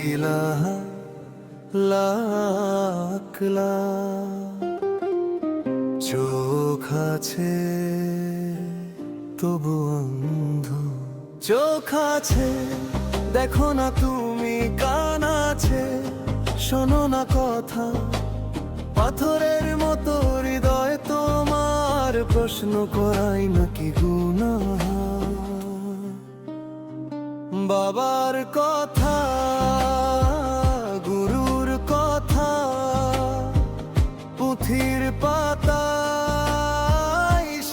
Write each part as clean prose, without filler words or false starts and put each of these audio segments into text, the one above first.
ইলাহা লাখ লাখ। চোখ আছে তবু অন্ধ, চোখ আছে দেখো না তুমি, কান আছে শোনো না কথা। পাথরের মতো হৃদয় তোমার, প্রশ্ন করাই নাকি গুনাহ? বাবার কথা, গুরুর কথা, পুঁথির পাতায়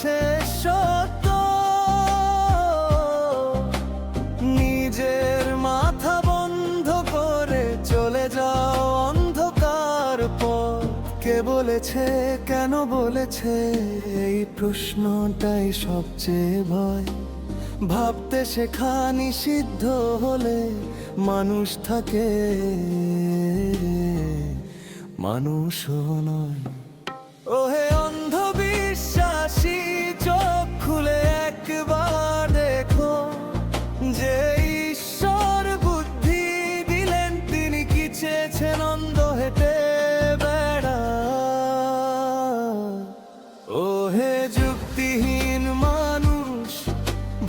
শেষ সত্য। নিজের মাথা বন্ধ করে চলে যাও অন্ধকার পথ। কে বলেছে, কেন বলেছে, এই প্রশ্নটাই সবচেয়ে ভয়। ভাবতে শেখা নিষিদ্ধ হলে মানুষ থাকে, মানুষও নয়। ওহে অন্ধবিশ্বাসী, চোখ খুলে একবার দেখো, যে ঈশ্বর বুদ্ধি দিলেন তিনি কি চেয়েছেন অন্ধ হেঁটে বেড়া। ওহে যুক্তিহীন মানুষ,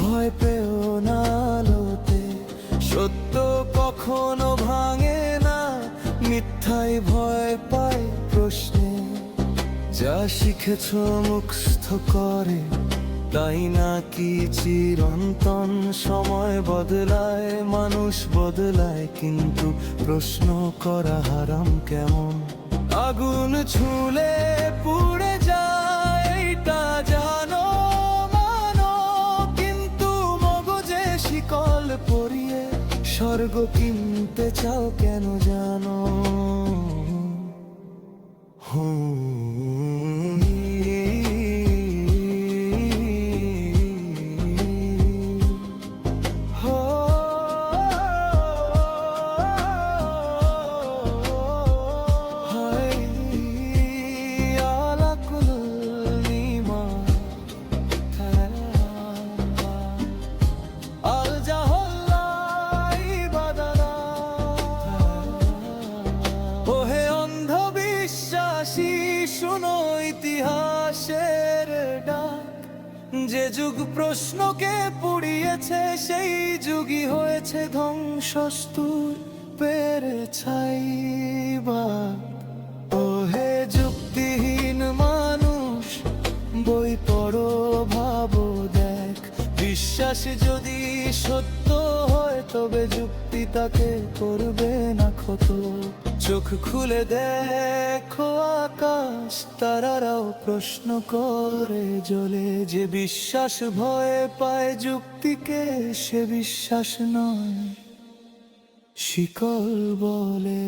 ভয় পেও না আলোতে। সত্য কখনো ভাঙে না, মিথ্যায় ভয় পায় প্রশ্নে। যা শিখেছ মুখস্থ করে তাই নাকি চিরন্তন? সময় বদলায়, মানুষ বদলায়, কিন্তু প্রশ্ন করা হারাম কেমন? আগুন ছুঁলে পুড়ে যায় এইটা জানো, মানো, কিন্তু মগজে শিকল পরিয়ে স্বর্গ কিনতে চাও কেন জানো? ওহে অন্ধবিশ্বাসী, শুনো ইতিহাসের ডাক। যে যুগ প্রশ্নকে পুড়িয়েছে সেই যুগই হয়েছে ধ্বংসস্তূপের ছাইবা। ওহে যুক্তিহীন মানুষ, বই পড়ো, ভাবো, দেখ। বিশ্বাস যদি সত্য হয় তবে যুক্তি তাকে করবে না ক্ষত। চোখ খুলে দেখো আকাশ, তারারাও প্রশ্ন করে জ্বলে। যে বিশ্বাস ভয় পায় যুক্তিকে, সে বিশ্বাস নয়, শিকল বলে।